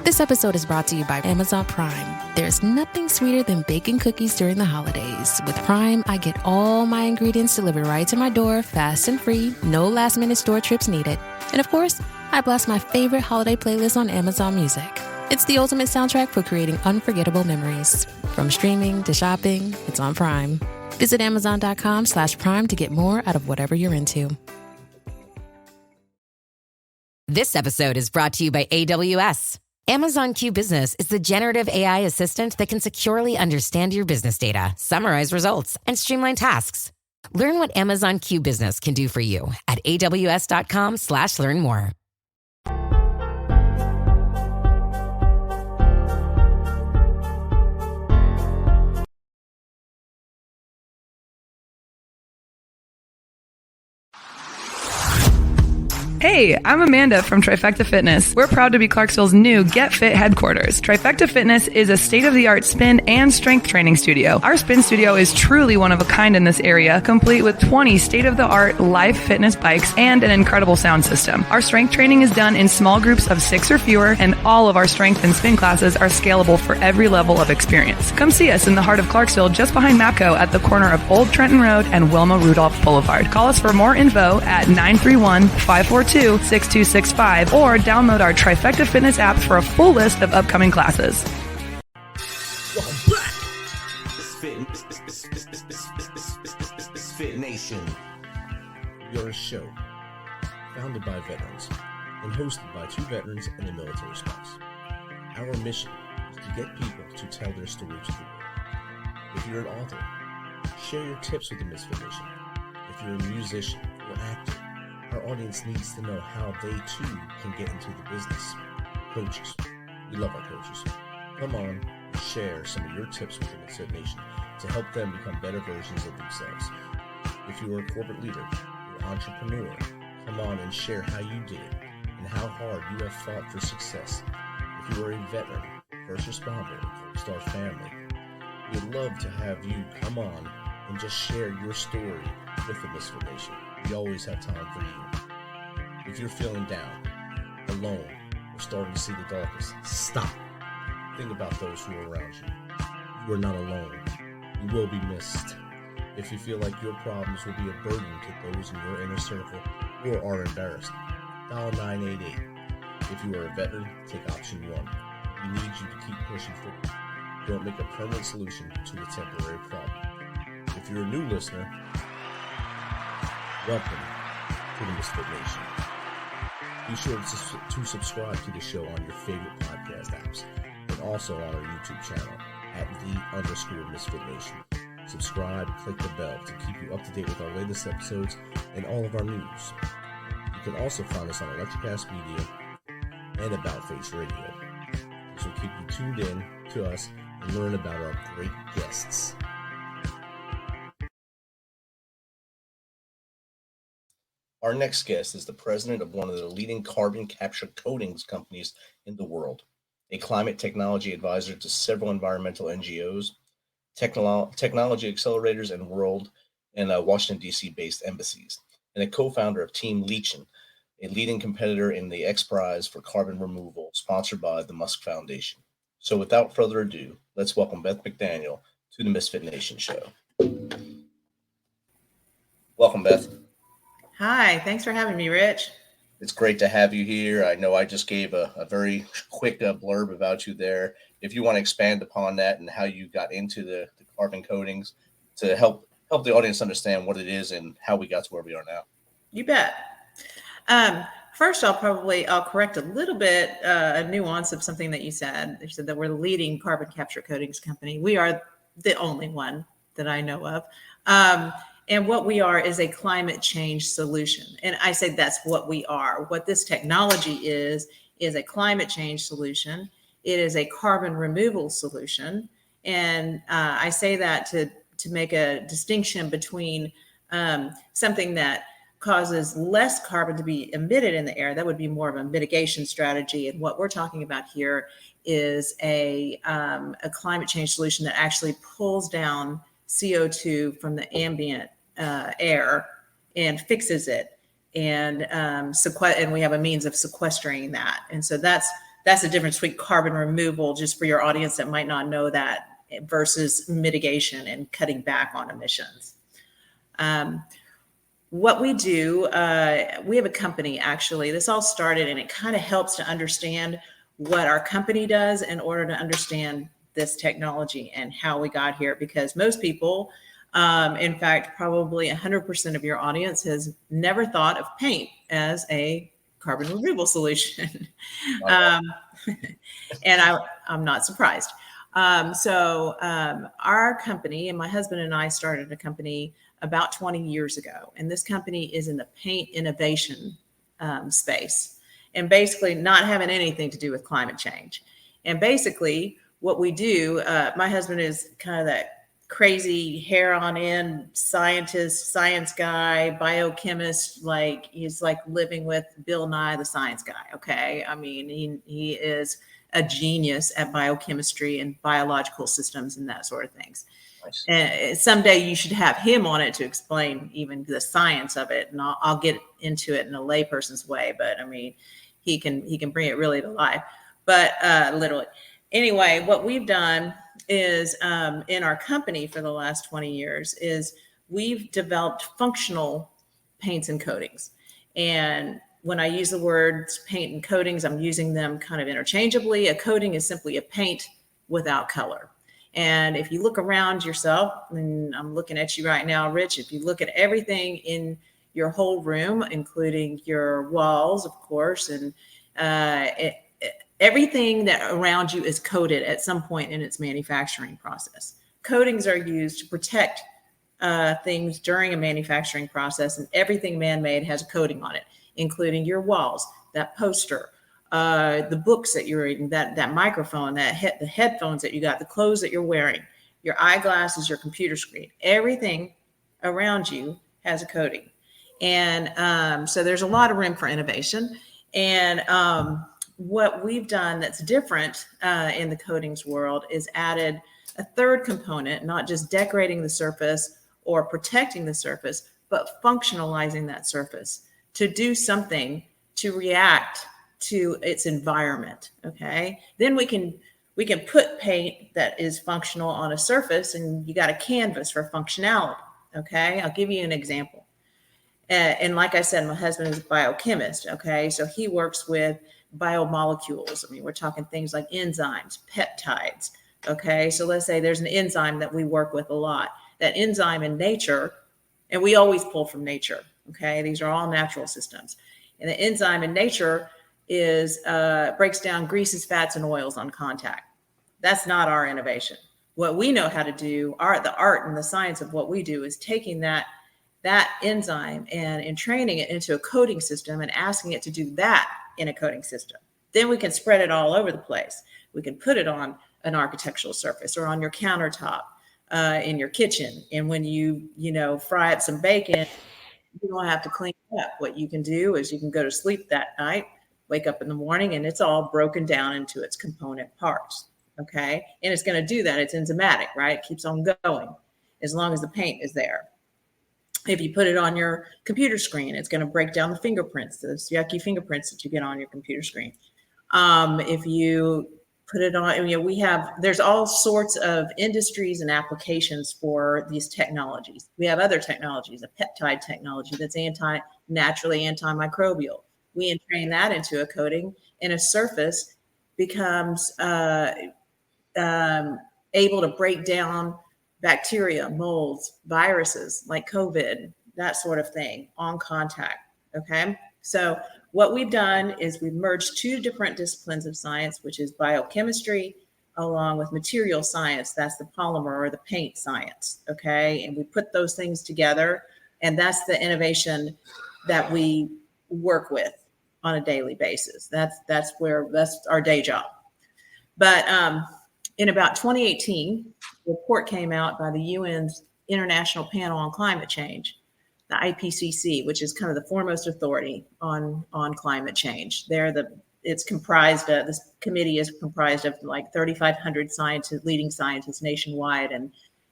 This episode is brought to you by Amazon Prime. There's nothing sweeter than baking cookies during the holidays. With Prime, I get all my ingredients delivered right to my door, fast and free, no last-minute store trips needed. And of course, I blast my favorite holiday playlist on Amazon Music. It's the ultimate soundtrack for creating unforgettable memories. From streaming to shopping, it's on Prime. Visit Amazon.com/Prime to get more out of whatever you're into. This episode is brought to you by AWS. Amazon Q Business is the generative AI assistant that can securely understand your business data, summarize results, and streamline tasks. Learn what Amazon Q Business can do for you at AWS.com/learn more. Hey, I'm Amanda from Trifecta Fitness. We're proud to be Clarksville's new Get Fit headquarters. Trifecta Fitness is a state-of-the-art spin and strength training studio. Our spin studio is truly one of a kind in this area, complete with 20 state-of-the-art live fitness bikes and an incredible sound system. Our strength training is done in small groups of 6 or fewer, and all of our strength and spin classes are scalable for every level of experience. Come see us in the heart of Clarksville, just behind MAPCO at the corner of Old Trenton Road and Wilma Rudolph Boulevard. Call us for more info at 931-542-6265 or download our Trifecta Fitness app for a full list of upcoming classes. Welcome back. MisFitNation. We are a show founded by veterans and hosted by 2 veterans and a military spouse. Our mission is to get people to tell their story to the world. If you're an author, share your tips with the Misfit Nation. If you're a musician or actor, our audience needs to know how they too can get into the business. Coaches, we love our coaches. Come on and share some of your tips with the Misfit Nation to help them become better versions of themselves. If you are a corporate leader or entrepreneur, come on and share how you did it and how hard you have fought for success. If you are a veteran, first responder, or Star family, we'd love to have you come on and just share your story with the Misfit Nation. We always have time for you. If you're feeling down, alone, or starting to see the darkness, stop. Think about those who are around you. You are not alone. You will be missed. If you feel like your problems will be a burden to those in your inner circle or are embarrassed, dial 988. If you are a veteran, take option 1. We need you to keep pushing forward. Don't make a permanent solution to a temporary problem. If you're a new listener, welcome to the Misfit Nation. Be sure to subscribe to the show on your favorite podcast apps and also on our YouTube channel at @the_Misfit Nation. Subscribe, click the bell to keep you up to date with our latest episodes and all of our news. You can also find us on Electrocast Media and About Face Radio. This will keep you tuned in to us and learn about our great guests. Our next guest is the president of one of the leading carbon capture coatings companies in the world, a climate technology advisor to several environmental NGOs, technology accelerators and Washington, D.C. based embassies, and a co-founder of Team Leachin, a leading competitor in the X Prize for carbon removal, sponsored by the Musk Foundation. So without further ado, let's welcome Beth McDaniel to the Misfit Nation Show. Welcome, Beth. Hi, thanks for having me, Rich. It's great to have you here. I know I just gave a very quick blurb about you there. If you want to expand upon that and how you got into the carbon coatings to help the audience understand what it is and how we got to where we are now. You bet. First, I'll correct a little bit a nuance of something that you said. You said that we're the leading carbon capture coatings company. We are the only one that I know of. And what we are is a climate change solution. And I say that's what we are. What this technology is a climate change solution. It is a carbon removal solution. And I say that to make a distinction between something that causes less carbon to be emitted in the air. That would be more of a mitigation strategy. And what we're talking about here is a climate change solution that actually pulls down CO2 from the ambient air and fixes it. And we have a means of sequestering that. And so that's that's the difference between carbon removal, just for your audience that might not know that, versus mitigation and cutting back on emissions. What we do, we have a company, actually. This all started, and it kind of helps to understand what our company does in order to understand this technology and how we got here. Because most people, in fact, probably 100% of your audience has never thought of paint as a carbon removal solution. And I'm not surprised. Our company, and my husband and I started a company about 20 years ago. And this company is in the paint innovation space, and basically not having anything to do with climate change. And basically what we do, my husband is kind of that crazy hair on end scientist, science guy, biochemist, like he's like living with Bill Nye, the science guy. Okay. I mean, he is a genius at biochemistry and biological systems and that sort of things. Nice. And someday you should have him on it to explain even the science of it. And I'll get into it in a layperson's way, but I mean, he can bring it really to life, but literally. Anyway, what we've done is in our company for the last 20 years is we've developed functional paints and coatings. And when I use the words paint and coatings, I'm using them kind of interchangeably. A coating is simply a paint without color. And if you look around yourself, and I'm looking at you right now, Rich, if you look at everything in your whole room, including your walls, of course, and everything that around you is coated at some point in its manufacturing process. Coatings are used to protect things during a manufacturing process, and everything man-made has a coating on it, including your walls, that poster, the books that you're reading, that microphone, the headphones that you got, the clothes that you're wearing, your eyeglasses, your computer screen, everything around you has a coating. And so there's a lot of room for innovation. And what we've done that's different in the coatings world is added a third component, not just decorating the surface or protecting the surface, but functionalizing that surface to do something to react to its environment. Okay. Then we can put paint that is functional on a surface, and you got a canvas for functionality. Okay. I'll give you an example. And like I said, my husband is a biochemist. Okay. So he works with biomolecules. I mean, we're talking things like enzymes, peptides. Okay. So let's say there's an enzyme that we work with a lot. That enzyme in nature, and we always pull from nature. Okay. These are all natural systems. And the enzyme in nature breaks down greases, fats, and oils on contact. That's not our innovation. What we know how to do, the art and the science of what we do is taking that enzyme and training it into a coating system and asking it to do that in a coating system. Then we can spread it all over the place. We can put it on an architectural surface or on your countertop in your kitchen. And when you fry up some bacon, you don't have to clean it up. What you can do is you can go to sleep that night, wake up in the morning, and it's all broken down into its component parts. Okay. And it's going to do that. It's enzymatic, right? It keeps on going as long as the paint is there. If you put it on your computer screen, it's going to break down the fingerprints, those yucky fingerprints that you get on your computer screen. If you put it on, there's all sorts of industries and applications for these technologies. We have other technologies, a peptide technology that's naturally antimicrobial. We entrain that into a coating, and a surface becomes able to break down bacteria, molds, viruses like COVID, that sort of thing on contact. Okay. So what we've done is we've merged two different disciplines of science, which is biochemistry along with material science. That's the polymer or the paint science. Okay. And we put those things together, and that's the innovation that we work with on a daily basis. That's our day job. But in about 2018, a report came out by the UN's International Panel on Climate Change, the IPCC, which is kind of the foremost authority on climate change. This committee is comprised of like 3,500 leading scientists nationwide,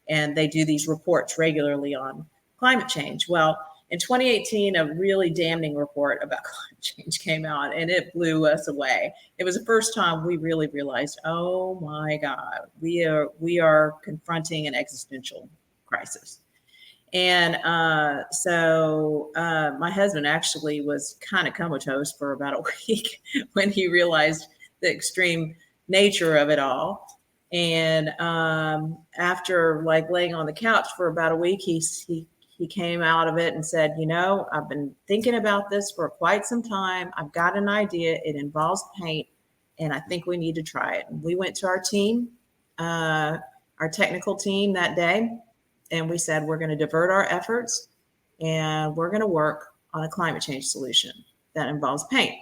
and they do these reports regularly on climate change. Well, In 2018, a really damning report about climate change came out, and it blew us away. It was the first time we really realized, oh my God, we are confronting an existential crisis. And so my husband actually was kind of comatose for about a week when he realized the extreme nature of it all. And after like laying on the couch for about a week, he came out of it and said, I've been thinking about this for quite some time. I've got an idea. It involves paint, and I think we need to try it. And we went to our team, our technical team that day, and we said, we're going to divert our efforts and we're going to work on a climate change solution that involves paint.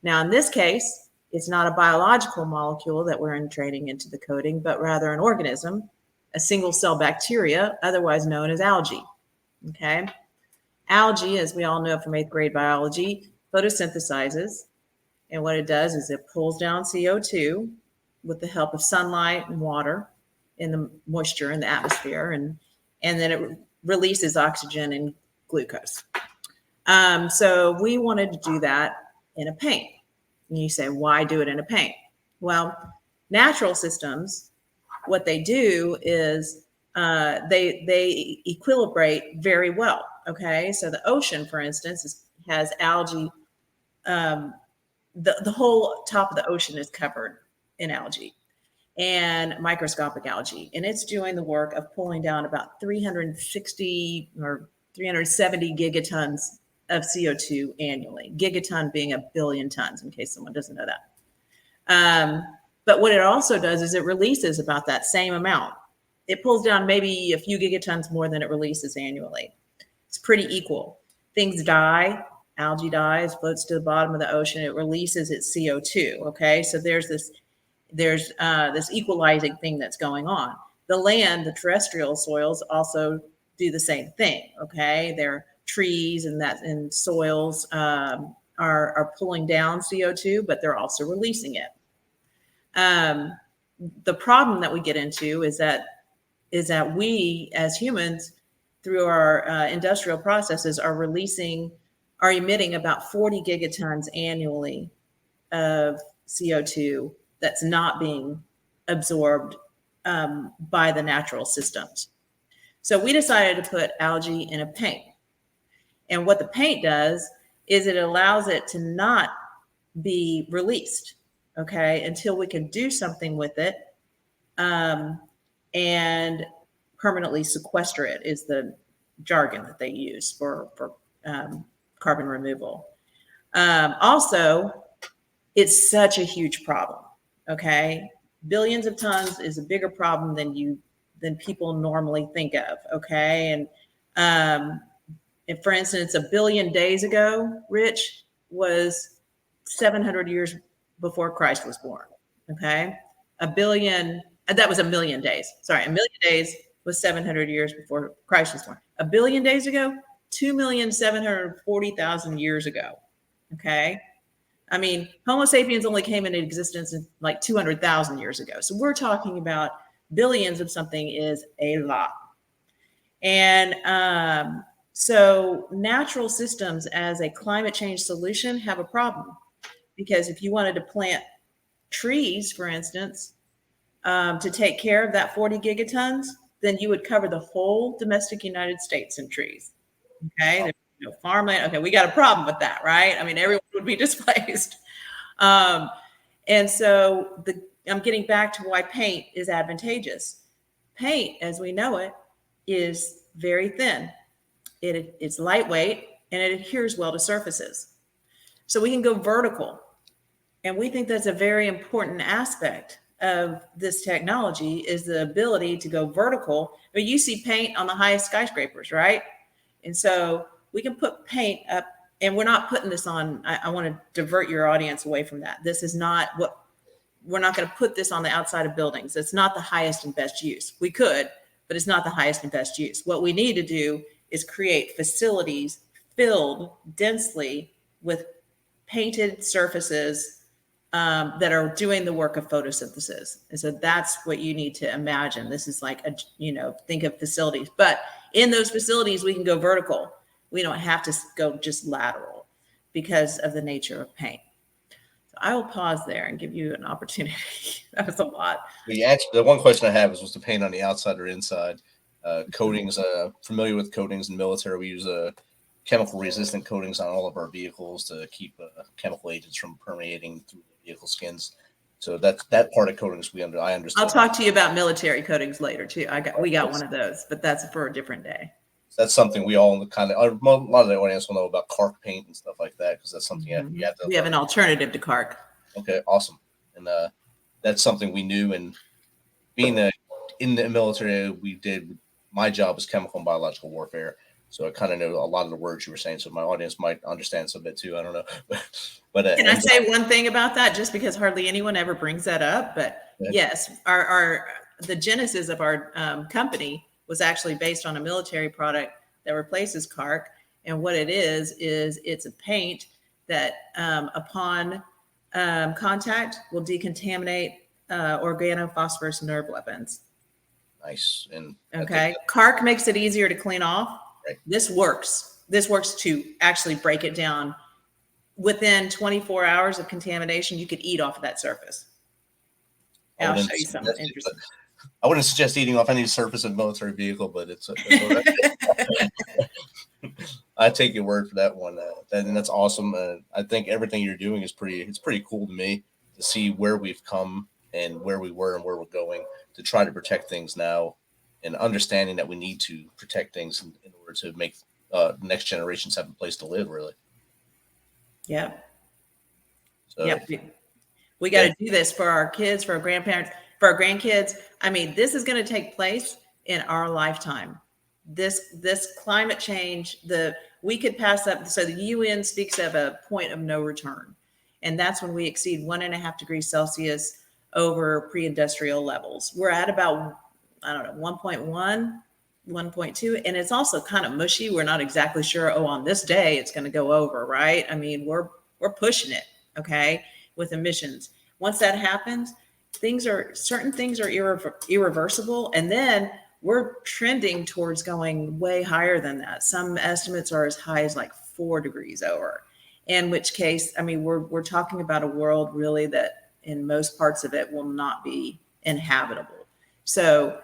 Now, in this case, it's not a biological molecule that we're integrating into the coating, but rather an organism, a single cell bacteria, otherwise known as algae. Okay. Algae, as we all know from 8th grade biology, photosynthesizes. And what it does is it pulls down CO2 with the help of sunlight and water and the moisture in the atmosphere. And then it releases oxygen and glucose. So we wanted to do that in a paint. And you say, why do it in a paint? Well, natural systems, what they do is they equilibrate very well. Okay, so the ocean, for instance, has algae. The whole top of the ocean is covered in algae and microscopic algae, and it's doing the work of pulling down about 360 or 370 gigatons of CO2 annually. Gigaton being a billion tons, in case someone doesn't know that. But what it also does is it releases about that same amount. It pulls down maybe a few gigatons more than it releases annually. It's pretty equal. Things die, algae dies, floats to the bottom of the ocean. It releases its CO2. Okay, so there's this equalizing thing that's going on. The land, the terrestrial soils also do the same thing. Okay, they're trees and soils are pulling down CO2, but they're also releasing it. The problem that we get into is that we as humans, through our industrial processes, are emitting about 40 gigatons annually of CO2 that's not being absorbed by the natural systems. So we decided to put algae in a paint. And what the paint does is it allows it to not be released, okay, until we can do something with it and permanently sequester it, is the jargon that they use for carbon removal. Also, it's such a huge problem, okay? Billions of tons is a bigger problem than people normally think of, okay? And for instance, a billion days ago, Rich, was 700 years before Christ was born, okay? That was a million days. Sorry, a million days was 700 years before Christ was born. A billion days ago, 2,740,000 years ago, okay? I mean, Homo sapiens only came into existence in like 200,000 years ago. So we're talking about billions of something is a lot. And so natural systems as a climate change solution have a problem, because if you wanted to plant trees, for instance, to take care of that 40 gigatons, then you would cover the whole domestic United States in trees. Okay, there's no farmland. Okay, we got a problem with that, right? I mean, everyone would be displaced. And so I'm getting back to why paint is advantageous. Paint, as we know it, is very thin. It's lightweight and it adheres well to surfaces. So we can go vertical. And we think that's a very important aspect of this technology, is the ability to go vertical. But you see paint on the highest skyscrapers, right? And so we can put paint up, and we're not putting this on. I want to divert your audience away from that. This is not we're not going to put this on the outside of buildings. It's not the highest and best use. We could, but it's not the highest and best use. What we need to do is create facilities filled densely with painted surfaces that are doing the work of photosynthesis. And so that's what you need to imagine. This is like think of facilities, but in those facilities, we can go vertical. We don't have to go just lateral because of the nature of paint. So I will pause there and give you an opportunity. That was a lot. The one question I have is, was the paint on the outside or inside? Coatings, familiar with coatings in the military. We use chemical resistant coatings on all of our vehicles to keep chemical agents from permeating through the vehicle skins. So that part of coatings I understand. I'll talk to you about military coatings later too. We got one of those, but that's for a different day. That's something we all kind of, a lot of the audience will know about caulk paint and stuff like that, because that's something you have to. We have an alternative to caulk. Okay, awesome. And that's something we knew. And being in the military, my job was chemical and biological warfare. So I kind of know a lot of the words you were saying. So my audience might understand some bit too. I don't know. But can I say one thing about that, just because hardly anyone ever brings that up? But yes, the genesis of our company was actually based on a military product that replaces caulk. And what it is it's a paint that upon contact will decontaminate organophosphorus nerve weapons. Nice. And okay, caulk makes it easier to clean off. Right. This works to actually break it down. Within 24 hours of contamination, you could eat off of that surface. I'll show you something interesting. I wouldn't suggest eating off any surface of a military vehicle, but it's I take your word for that one. And that's awesome. I think everything you're doing is pretty cool to me, to see where we've come and where we were and where we're going, to try to protect things now, and understanding that we need to protect things in order to make next generations have a place to live, really. Yeah. So, yeah. We got to do this for our kids, for our grandparents, for our grandkids. I mean, this is going to take place in our lifetime. This climate change, we could pass up. So the UN speaks of a point of no return. And that's when we exceed 1.5 degrees Celsius over pre-industrial levels. We're at about, 1.1, 1.2. And it's also kind of mushy. We're not exactly sure, on this day it's going to go over, right? I mean, we're pushing it, okay, with emissions. Once that happens, certain things are irreversible. And then we're trending towards going way higher than that. Some estimates are as high as like 4 degrees over, in which case, I mean, we're talking about a world really that in most parts of it will not be inhabitable. So,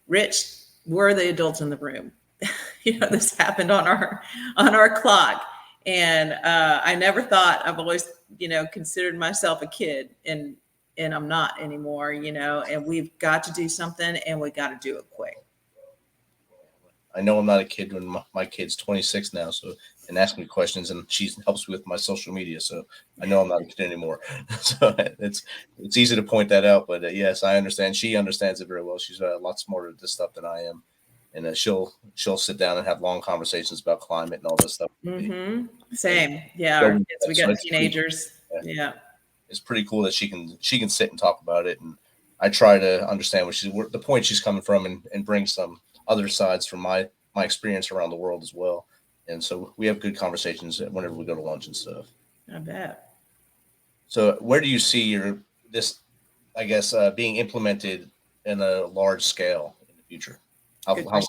Rich, we're the adults in the room. This happened on our clock. And I never thought, I've always, considered myself a kid, and I'm not anymore, and we've got to do something, and we got to do it quick. I know I'm not a kid when my kid's 26 now, and asks me questions, and she helps me with my social media. So I know I'm not a kid anymore. So it's easy to point that out, but yes, I understand. She understands it very well. She's a lot smarter at this stuff than I am. And she'll sit down and have long conversations about climate and all this stuff. Mm-hmm. Same. Yeah. Our kids, we got teenagers. Yeah. It's pretty cool that she can sit and talk about it. And I try to understand the point she's coming from, and bring some other sides from my experience around the world as well. And so we have good conversations whenever we go to lunch and stuff. I bet. So where do you see this, I guess, being implemented in a large scale in the future? How long?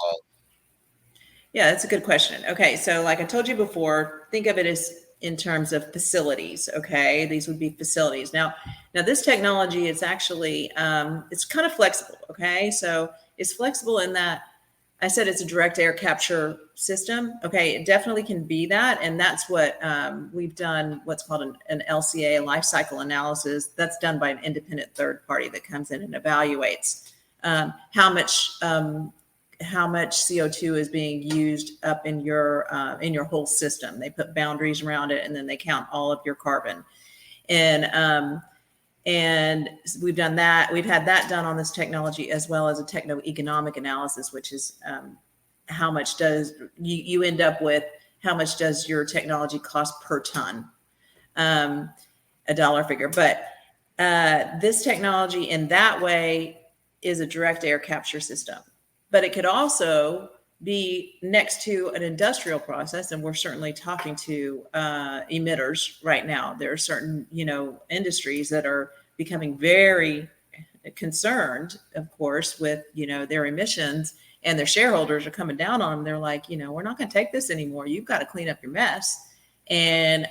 Yeah, that's a good question. Okay, so like I told you before, think of it as in terms of facilities. Okay, these would be facilities. Now this technology is actually it's kind of flexible. Okay, so it's flexible in that I said it's a direct air capture system. Okay, it definitely can be that, and that's what we've done. What's called an LCA, a life cycle analysis. That's done by an independent third party that comes in and evaluates how much CO2 is being used up in your whole system. They put boundaries around it, and then they count all of your carbon. And we've done that. We've had that done on this technology, as well as a techno-economic analysis, which is how much does you end up with, how much does your technology cost per ton, a dollar figure. But this technology in that way is a direct air capture system. But it could also be next to an industrial process, and we're certainly talking to emitters right now. There are certain, industries that are becoming very concerned, of course, with their emissions, and their shareholders are coming down on them. They're like, we're not going to take this anymore. You've got to clean up your mess. And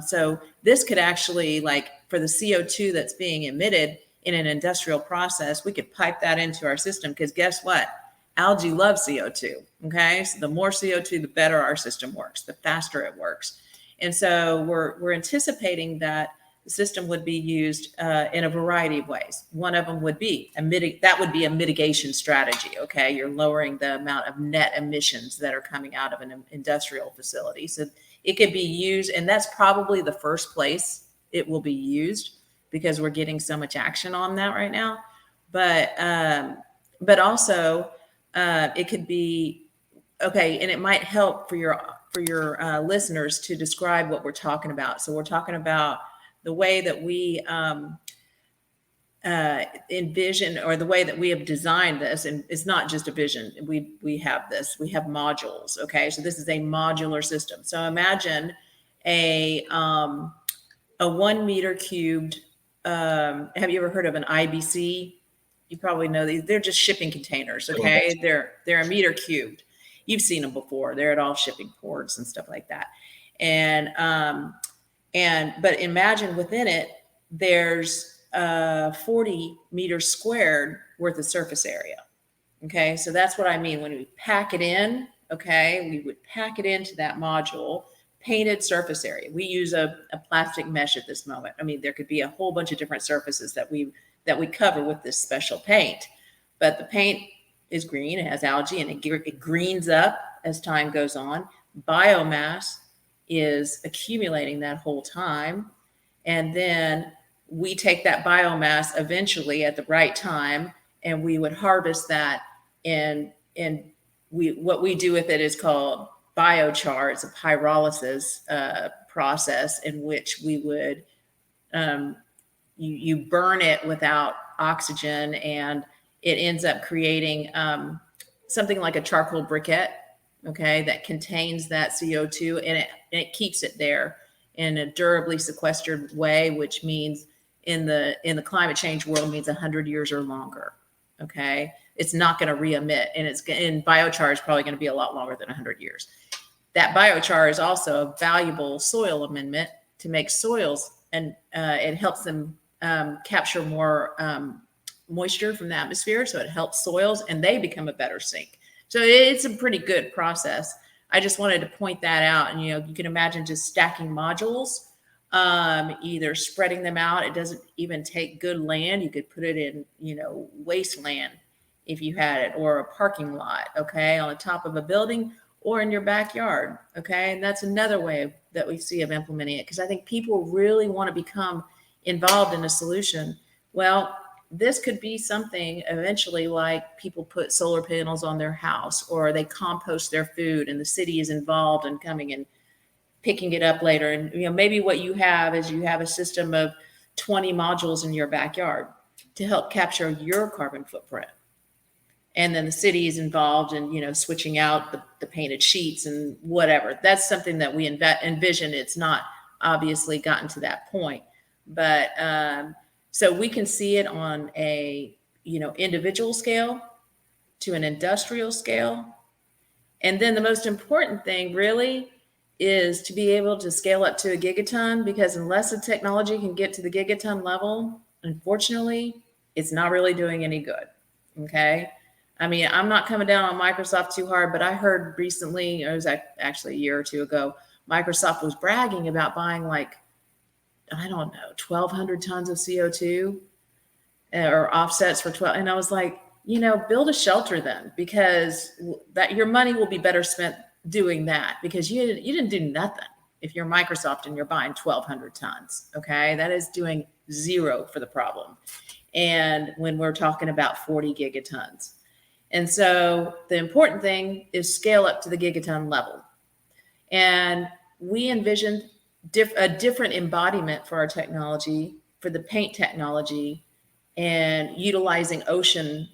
so this could actually, like, for the CO2 that's being emitted in an industrial process, we could pipe that into our system, because guess what? Algae loves CO2. Okay. So the more CO2, the better our system works, the faster it works. And so we're anticipating that the system would be used in a variety of ways. One of them would be a mitigation strategy. Okay. You're lowering the amount of net emissions that are coming out of an industrial facility. So it could be used, and that's probably the first place it will be used, because we're getting so much action on that right now. But also it could be, okay, and it might help for your listeners to describe what we're talking about. So we're talking about the way that we envision, or the way that we have designed this, and it's not just a vision. We have modules. Okay, so this is a modular system. So imagine a 1 meter cubed. Have you ever heard of an IBC? You probably know these. They're just shipping containers. Okay, they're a meter cubed. You've seen them before. They're at all shipping ports and stuff like that. But imagine within it, there's 40 meters squared worth of surface area. Okay, so that's what I mean when we pack it in. Okay, we would pack it into that module, painted surface area. We use a plastic mesh at this moment. I mean, there could be a whole bunch of different surfaces that we cover with this special paint, but the paint is green. It has algae, and it greens up as time goes on. Biomass is accumulating that whole time, and then we take that biomass eventually at the right time, and we would harvest that. And what we do with it is called biochar. It's a pyrolysis process in which we would you burn it without oxygen, and it ends up creating something like a charcoal briquette, okay, that contains that CO2, and it keeps it there in a durably sequestered way, which means in the climate change world means 100 years or longer. Okay, it's not going to re-emit, and biochar is probably going to be a lot longer than 100 years. That biochar is also a valuable soil amendment to make soils, and it helps them capture more moisture from the atmosphere, so it helps soils, and they become a better sink. So it's a pretty good process. I just wanted to point that out. And you can imagine just stacking modules, either spreading them out. It doesn't even take good land. You could put it in wasteland if you had it, or a parking lot, okay, on the top of a building, or in your backyard, okay. And that's another way that we see of implementing it, because I think people really want to become involved in a solution. Well, this could be something eventually, like people put solar panels on their house, or they compost their food, and the city is involved in coming and picking it up later. And maybe what you have is you have a system of 20 modules in your backyard to help capture your carbon footprint. And then the city is involved in, switching out the painted sheets and whatever. That's something that we envision. It's not obviously gotten to that point, but so we can see it on a individual scale to an industrial scale. And then the most important thing really is to be able to scale up to a gigaton, because unless the technology can get to the gigaton level, unfortunately, it's not really doing any good. Okay. I mean, I'm not coming down on Microsoft too hard, but I heard recently, it was actually a year or two ago, Microsoft was bragging about buying 1,200 tons of CO2 or offsets for 12. And I was like, build a shelter then, because that your money will be better spent doing that, because you didn't do nothing if you're Microsoft and you're buying 1,200 tons. Okay. That is doing zero for the problem. And when we're talking about 40 gigatons. And so the important thing is scale up to the gigaton level. And we envisioned a different embodiment for our technology, for the paint technology, and utilizing ocean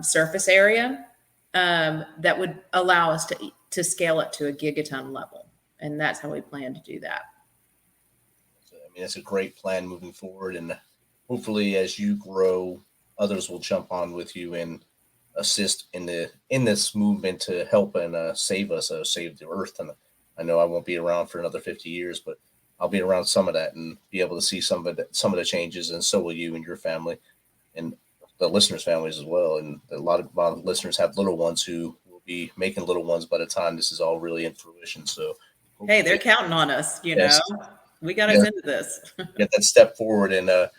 surface area that would allow us to scale up to a gigaton level. And that's how we plan to do that. So, that's a great plan moving forward. And hopefully as you grow, others will jump on with you and assist in this movement to help and save us, save the earth. And I know I won't be around for another 50 years, but I'll be around some of that and be able to see some of the changes, and so will you and your family and the listeners' families as well. And a lot of listeners have little ones who will be making little ones by the time this is all really in fruition. So, hey, they're counting on us. Yes. We got us into this. Get that step forward, and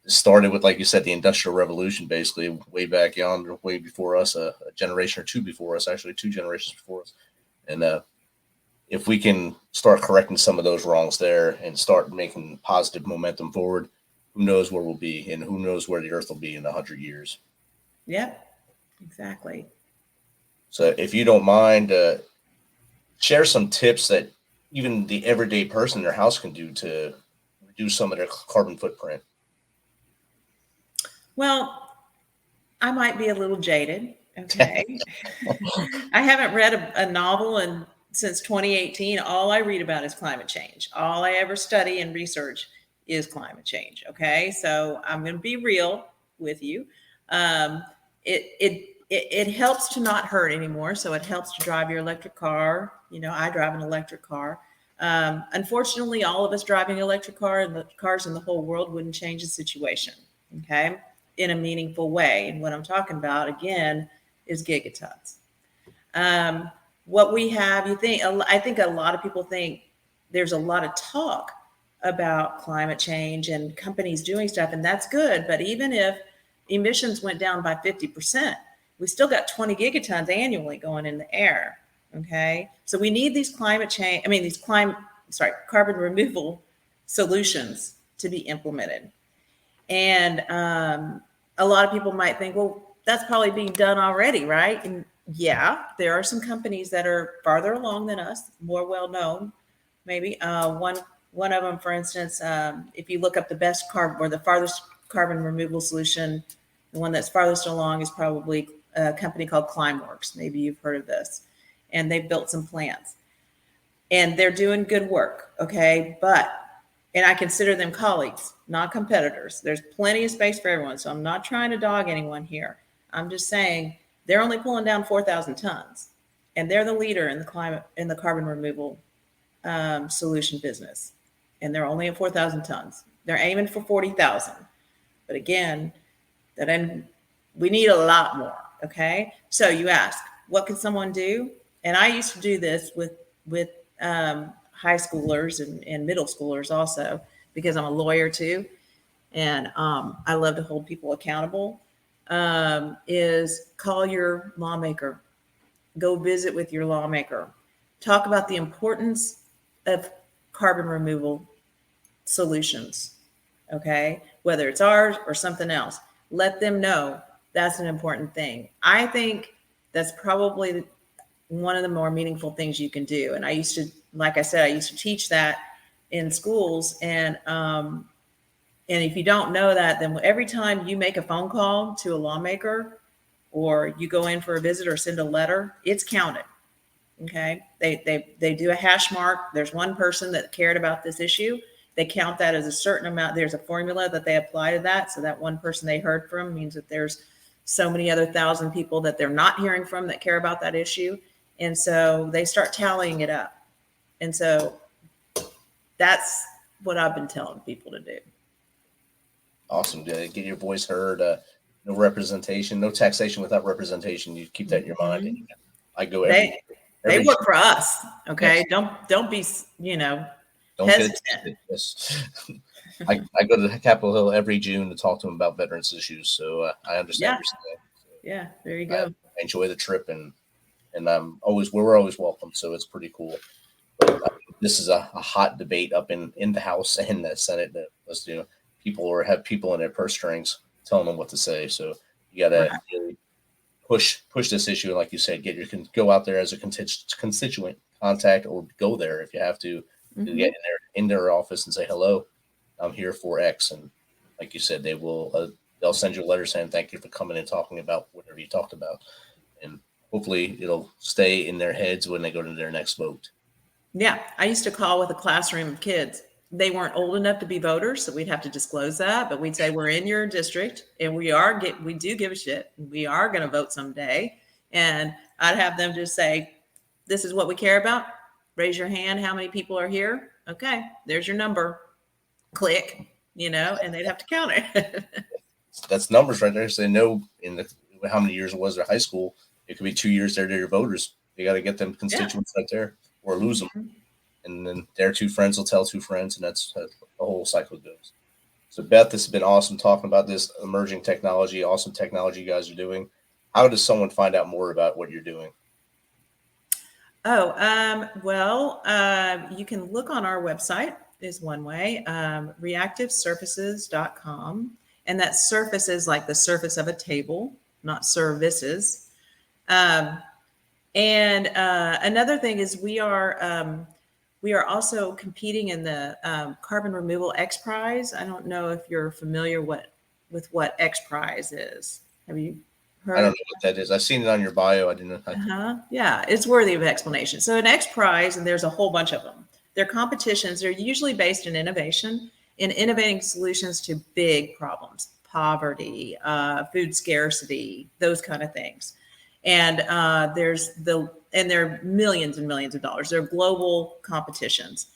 started with, like you said, the Industrial Revolution, basically way back yonder, way before us, a generation or two before us, actually 2 generations before us. And if we can start correcting some of those wrongs there and start making positive momentum forward, who knows where we'll be, and who knows where the earth will be in 100 years. Yeah, exactly. So if you don't mind, share some tips that even the everyday person in their house can do to reduce some of their carbon footprint. Well, I might be a little jaded. Okay. I haven't read a novel since 2018. All I read about is climate change. All I ever study and research is climate change. Okay. So I'm going to be real with you. It helps to not hurt anymore. So it helps to drive your electric car. I drive an electric car. Unfortunately, all of us driving an electric car and the cars in the whole world wouldn't change the situation. Okay. In a meaningful way. And what I'm talking about, again, is gigatons. What we have, I think a lot of people think there's a lot of talk about climate change and companies doing stuff, and that's good. But even if emissions went down by 50%, we still got 20 gigatons annually going in the air. Okay. So we need these carbon removal solutions to be implemented. And a lot of people might think, well, that's probably being done already, right? And yeah, there are some companies that are farther along than us, more well known. Maybe one of them, for instance, if you look up the best carbon or the farthest carbon removal solution, the one that's farthest along is probably a company called Climeworks. Maybe you've heard of this, and they've built some plants, and they're doing good work. Okay, and I consider them colleagues, not competitors. There's plenty of space for everyone. So I'm not trying to dog anyone here. I'm just saying they're only pulling down 4,000 tons, and they're the leader in the carbon removal solution business. And they're only at 4,000 tons. They're aiming for 40,000. But again, we need a lot more. Okay. So you ask, what can someone do? And I used to do this with high schoolers and middle schoolers also, because I'm a lawyer too. And I love to hold people accountable, is call your lawmaker, go visit with your lawmaker, talk about the importance of carbon removal solutions. Okay. Whether it's ours or something else, let them know that's an important thing. I think that's probably one of the more meaningful things you can do. And I used to teach that in schools. And if you don't know that, then every time you make a phone call to a lawmaker or you go in for a visit or send a letter, it's counted. Okay. They do a hash mark. There's one person that cared about this issue. They count that as a certain amount. There's a formula that they apply to that. So that one person they heard from means that there's so many other 1,000 people that they're not hearing from that care about that issue. And so they start tallying it up. And so that's what I've been telling people to do. Awesome. Get your voice heard. No representation, no taxation without representation. You keep that in your mind. And I go they work for us. Okay. Yes. Don't be, don't hesitant. Yes. I go to Capitol Hill every June to talk to them about veterans issues. So I understand. Yeah. Yeah. There you go. I enjoy the trip, and we're always welcome. So it's pretty cool. But this is a hot debate up in the House and the Senate that people have people in their purse strings telling them what to say. So you got to really push this issue. And like you said, go out there as a constituent contact, or go there if you have to, to get in their office and say, hello, I'm here for X. And like you said, they'll send you a letter saying, thank you for coming and talking about whatever you talked about. And hopefully it'll stay in their heads when they go to their next vote. Yeah. I used to call with a classroom of kids they weren't old enough to be voters, so we'd have to disclose that. But we'd say we're in your district, and we do give a shit. We are going to vote someday, and I'd have them just say, "This is what we care about. Raise your hand. How many people are here? Okay, there's your number. Click." And they'd have to count it. That's numbers right there. So they know how many years it was their high school. It could be 2 years they're your voters. You got to get them constituents right there, or lose them. And then their two friends will tell two friends, and that's how the whole cycle goes. So, Beth, this has been awesome talking about this emerging technology, awesome technology you guys are doing. How does someone find out more about what you're doing? You can look on our website is one way, reactivesurfaces.com. And that surface is like the surface of a table, not services. Another thing is we are also competing in the Carbon Removal X Prize. I don't know if you're familiar with what X Prize is. Have you heard? I don't know what that is. I've seen it on your bio. I didn't know. Yeah, it's worthy of explanation. So an X Prize, and there's a whole bunch of them. They're competitions. They're usually based in innovation, in innovating solutions to big problems, poverty, food scarcity, those kind of things. And there are millions and millions of dollars. They're global competitions.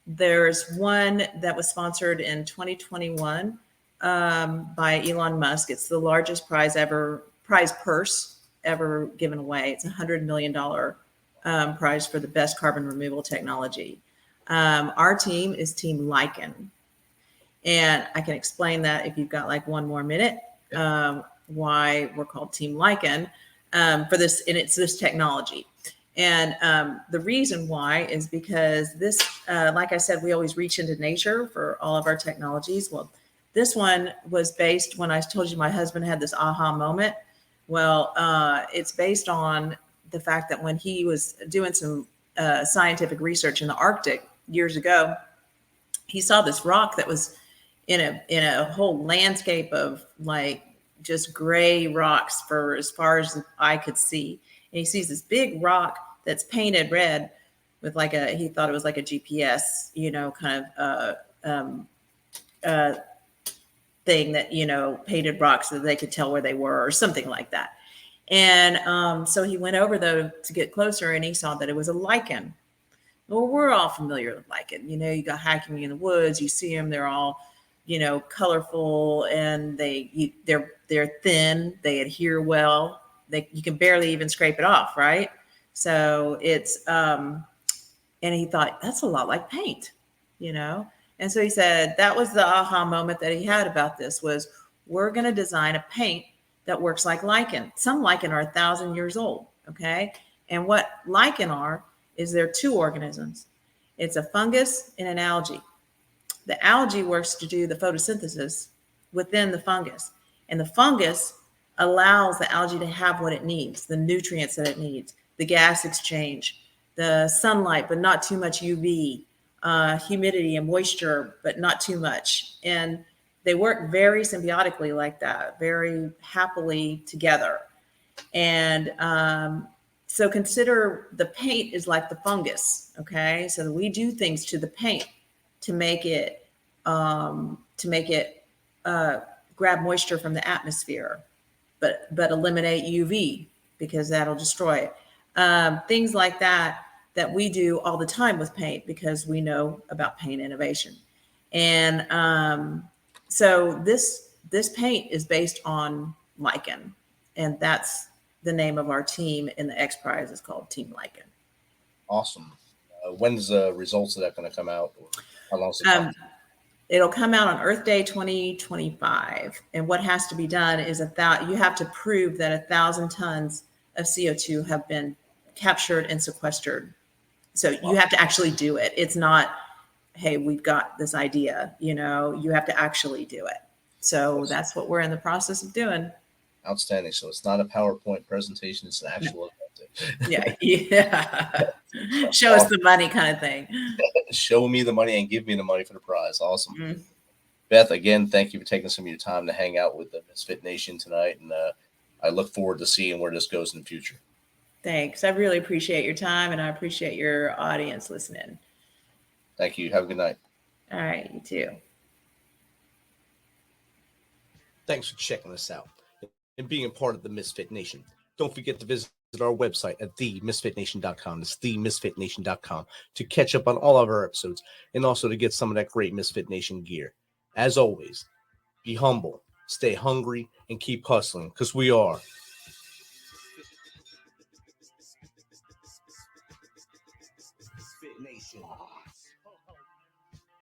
There's one that was sponsored in 2021 by Elon Musk. It's the largest prize purse ever given away. It's $100 million prize for the best carbon removal technology. Our team is Team Lichen. And I can explain that if you've got like one more minute. Why we're called Team Lichen for this, and it's this technology. And the reason why is because this, like I said, we always reach into nature for all of our technologies. Well, this one was based, when I told you my husband had this aha moment. Well, it's based on the fact that when he was doing some scientific research in the Arctic years ago, he saw this rock that was in a whole landscape of like just gray rocks for as far as the eye could see. And he sees this big rock that's painted red with he thought it was like a GPS, kind of thing that, painted rocks so that they could tell where they were or something like that. And so he went over though to get closer, and he saw that it was a lichen. Well, we're all familiar with lichen. You got hiking in the woods, you see them, they're all, colorful, and they're thin, they adhere well. You can barely even scrape it off, right? So it's, and he thought, that's a lot like paint, And so he said, that was the aha moment that he had about this was, we're going to design a paint that works like lichen. Some lichen are 1,000 years old, okay? And what lichen are is they're two organisms. It's a fungus and an algae. The algae works to do the photosynthesis within the fungus. And the fungus allows the algae to have what it needs, the nutrients that it needs, the gas exchange, the sunlight, but not too much UV, humidity and moisture, but not too much. And they work very symbiotically like that, very happily together. And so consider the paint is like the fungus, okay? So we do things to the paint to make it grab moisture from the atmosphere, but eliminate UV because that'll destroy it. Things like that we do all the time with paint because we know about paint innovation. And so this paint is based on lichen, and that's the name of our team in the X Prize is called Team Lichen. Awesome. When's the results of that going to come out? Or how long is it? It'll come out on Earth Day 2025. And what has to be done is you have to prove that 1,000 tons of CO2 have been captured and sequestered. So you have to actually do it. It's not, hey, we've got this idea, you have to actually do it. So that's what we're in the process of doing. Outstanding. So it's not a PowerPoint presentation, it's an actual event. Yeah. Show us the money kind of thing. Show me the money and give me the money for the prize. Awesome. Mm-hmm. Beth, again, thank you for taking some of your time to hang out with the Misfit Nation tonight. And I look forward to seeing where this goes in the future. Thanks. I really appreciate your time, and I appreciate your audience listening. Thank you. Have a good night. All right, you too. Thanks for checking us out and being a part of the Misfit Nation. Don't forget to visit our website at themisfitnation.com. It's themisfitnation.com to catch up on all of our episodes and also to get some of that great Misfit Nation gear. As always, be humble, stay hungry, and keep hustling because we are Fit Nation.